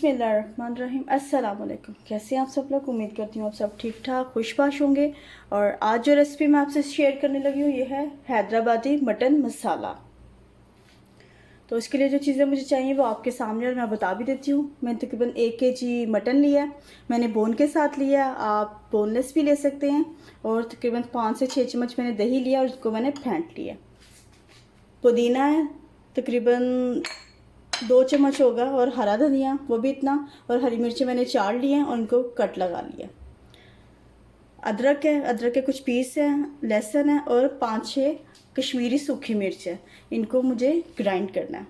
बिस्मिल्लाहिर्रहमानिर्रहीम। अस्सलाम वालेकुम। कैसे हैं आप सब लोग? उम्मीद करती हूँ आप सब ठीक ठाक खुशबाश होंगे। और आज जो रेसिपी मैं आपसे शेयर करने लगी हूँ ये है हैदराबादी मटन मसाला। तो इसके लिए जो चीज़ें मुझे चाहिए वो आपके सामने और मैं बता भी देती हूँ। मैंने तकरीबन 1 kg मटन लिया है। मैंने बोन के साथ लिया, आप बोनलेस भी ले सकते हैं। और तकरीबन 5 से 6 चम्मच मैंने दही लिया और उसको मैंने फेंट लिया। पुदीना है तकरीबन 2 चम्मच होगा, और हरा धनिया वो भी इतना, और हरी मिर्ची मैंने 4 लिए हैं और उनको कट लगा लिया। अदरक है, अदरक के कुछ पीस हैं, लहसुन है और 5-6 कश्मीरी सूखी मिर्च है। इनको मुझे ग्राइंड करना है।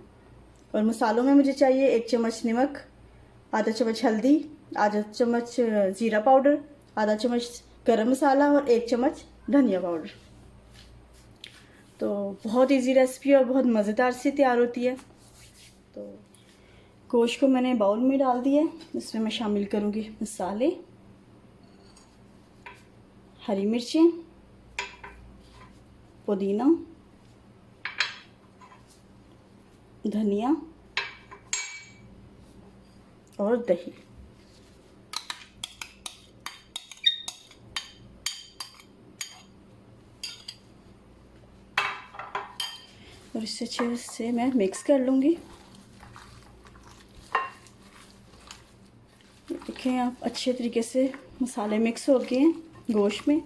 और मसालों में मुझे चाहिए 1 चम्मच नमक, आधा चम्मच हल्दी, आधा चम्मच ज़ीरा पाउडर, आधा चम्मच गरम मसाला और 1 चम्मच धनिया पाउडर। तो बहुत इजी रेसिपी और बहुत मज़ेदार सी तैयार होती है। तो गोश्त को मैंने बाउल में डाल दिया। इसमें मैं शामिल करूँगी मसाले, हरी मिर्चें, पुदीना, धनिया और दही। और इसे अच्छे से मैं मिक्स कर लूँगी। देखें आप, अच्छे तरीके से मसाले मिक्स हो गए हैं गोश्त में।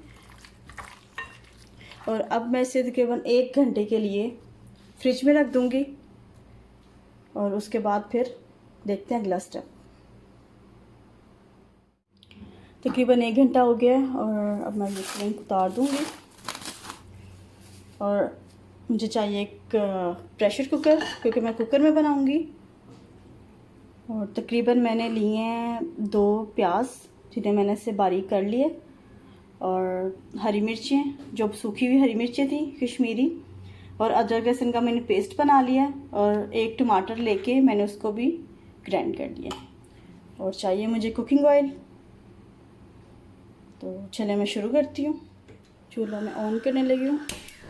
और अब मैं इसे तकरीबन 1 घंटे के लिए फ्रिज में रख दूँगी। और उसके बाद फिर देखते हैं अगला स्टेप। तकरीबन 1 घंटा हो गया है और अब मैं ये उतार दूँगी। और मुझे चाहिए एक प्रेशर कुकर, क्योंकि मैं कुकर में बनाऊँगी। और तकरीबन मैंने लिए हैं 2 प्याज, जिन्हें मैंने इसे बारीक कर लिए, और हरी मिर्चें जो सूखी हुई हरी मिर्चें थी कश्मीरी, और अदरक लहसुन का मैंने पेस्ट बना लिया। और 1 टमाटर लेके मैंने उसको भी ग्राइंड कर लिया। और चाहिए मुझे कुकिंग ऑयल। तो चलिए मैं शुरू करती हूँ। चूल्हा मैं ऑन करने लगी हूँ।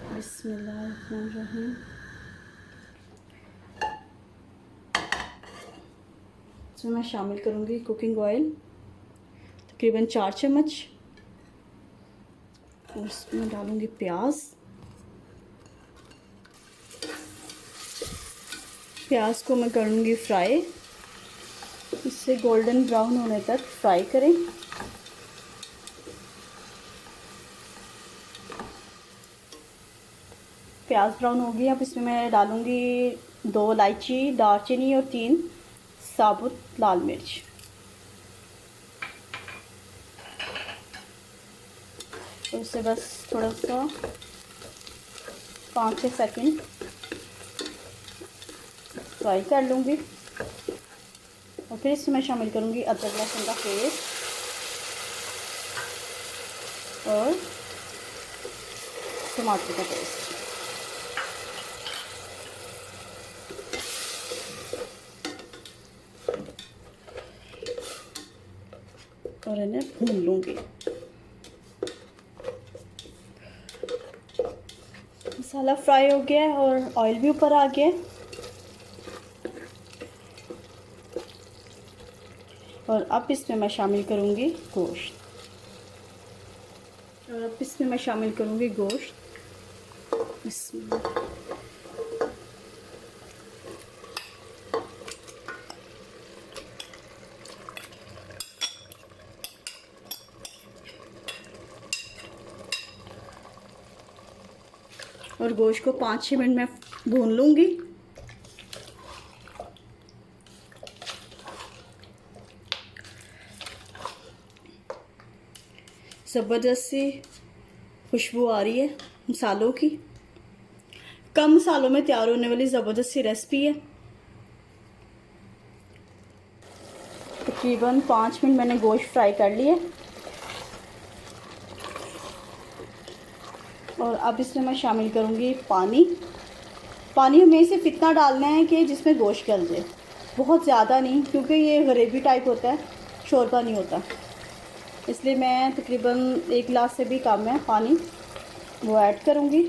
बिस्मिल्लाहिर्रहमानिर्रहीम। इसमें मैं शामिल करूँगी कुकिंग ऑयल तकरीबन 4 चम्मच। और इसमें डालूँगी प्याज। प्याज को मैं करूँगी फ्राई, इससे गोल्डन ब्राउन होने तक फ्राई करें। प्याज ब्राउन होगी। अब इसमें मैं डालूँगी 2 इलायची, दालचीनी और 3 साबुत लाल मिर्च। तो इसे बस थोड़ा सा 5-6 सेकंड फ्राई कर लूँगी। और फिर इसमें मैं शामिल करूँगी अदरक लहसुन का पेस्ट और टमाटर का पेस्ट। और इन्हें भून लूँगी। मसाला फ्राई हो गया है और ऑयल भी ऊपर आ गया है। और अब इसमें मैं शामिल करूँगी गोश्त। और अब इसमें मैं शामिल करूँगी गोश्त। इसमें और गोश्त को 5-6 मिनट में भून लूँगी। ज़बरदस्त सी खुशबू आ रही है मसालों की। कम मसालों में तैयार होने वाली ज़बरदस्त सी रेसिपी है। तकरीबन 5 मिनट मैंने गोश्त फ्राई कर लिए। और अब इसमें मैं शामिल करूँगी पानी। पानी हमें सिर्फ इतना डालना है कि जिसमें गोश्त गल जाए, बहुत ज़्यादा नहीं, क्योंकि ये ग्रेवी टाइप होता है, शोरबा नहीं होता। इसलिए मैं तकरीबन 1 गिलास से भी कम है पानी वो ऐड करूँगी।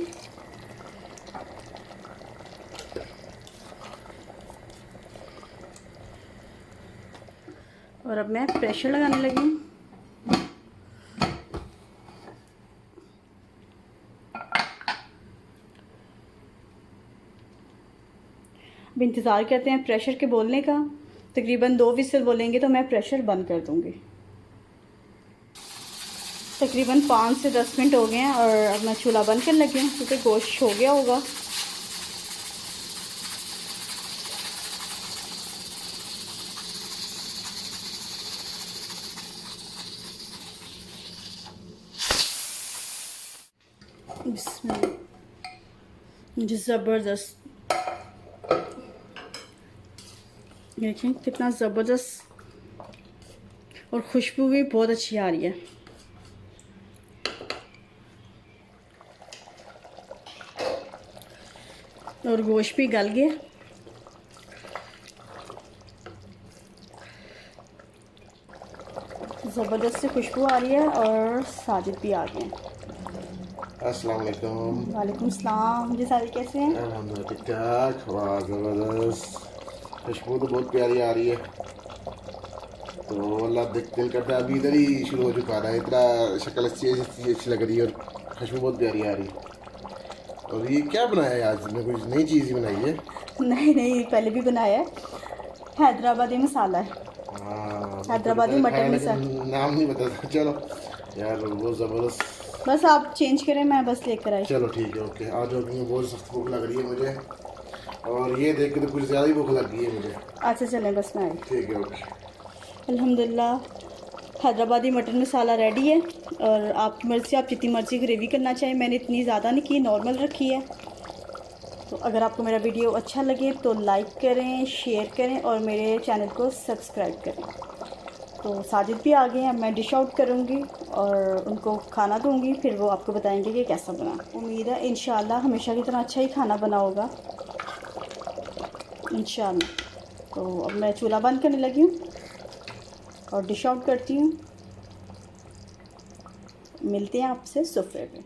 और अब मैं प्रेशर लगाने लगी हूँ। अब इंतज़ार करते हैं प्रेशर के बोलने का। तकरीबन 2 विसल बोलेंगे तो मैं प्रेशर बंद कर दूँगी। तकरीबन 5 से 10 मिनट हो गए हैं और अब मैं चूल्हा बंद करने लगी हूँ क्योंकि गोश्त हो गया होगा। इसमें मुझे ज़बरदस्त देखें कितना ज़बरदस्त और खुशबू भी बहुत अच्छी आ रही है। और गोश्त भी गल गया। ज़बरदस्त से खुशबू आ रही है और साजिद भी आ गए हैं। अस्सलाम वालेकुम। वालेकुम सलाम जी। साजिद कैसे हैं? अल्हम्दुलिल्लाह ठीक ठाक। वाह ज़बरदस्त, खुशबू तो बहुत प्यारी आ रही है। तो अल्लाह दिल करता है अभी इधर ही शुरू हो चुका है। इतना शक्ल अच्छी लग रही है और खुशबू बहुत प्यारी आ रही है। और ये क्या बनाया है आज? में कुछ नई चीज़ ही बनाई है? नहीं पहले भी बनाया है। हैदराबादी मसाला है। हाँ, हैदराबादी मटन मसाला। नाम नहीं पता। चलो यार बहुत ज़बरदस्त। बस आप चेंज करें, मैं बस लेकर आई। चलो ठीक है, ओके आ जाओ। बहुत सख्त भूख लग रही है मुझे और ये देख के तो कुछ ज़्यादा ही भूख लग गई है मुझे। अच्छा चलें, बस मैं आई। ठीक है, ओके। अल्हम्दुलिल्लाह हैदराबादी मटन मसाला रेडी है। और आपकी मर्ज़ी से आप जितनी मर्ज़ी ग्रेवी करना चाहें। मैंने इतनी ज़्यादा नहीं की, नॉर्मल रखी है। तो अगर आपको मेरा वीडियो अच्छा लगे तो लाइक करें, शेयर करें और मेरे चैनल को सब्सक्राइब करें। तो साजिद भी आ गए हैं, मैं डिश आउट करूँगी और उनको खाना दूँगी, फिर वो आपको बताएंगे कि कैसा बना। उम्मीद है इंशाल्लाह हमेशा की तरह अच्छा ही खाना बना होगा इंशाल्लाह। तो अब मैं चूल्हा बंद करने लगी हूँ और डिश आउट करती हूँ। मिलते हैं आपसे सुफ्रे पे।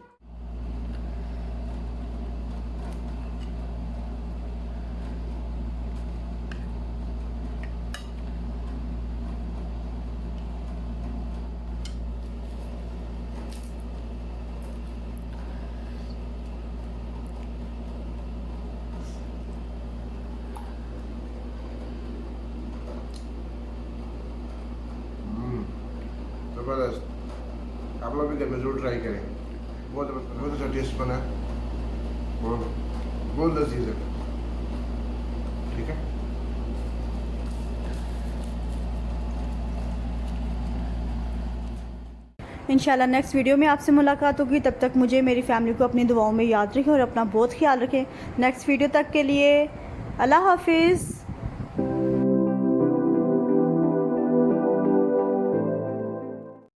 ज़बरदस्त। आप लोग भी घर में ज़रूर ट्राई करें। बहुत अच्छा टेस्ट बना है और बहुत लजीज है। ठीक है, इंशाल्लाह नेक्स्ट वीडियो में आपसे मुलाकात होगी। तब तक मुझे मेरी फैमिली को अपनी दुआओं में याद रखें और अपना बहुत ख्याल रखें। नेक्स्ट वीडियो तक के लिए अल्लाह हाफिज़।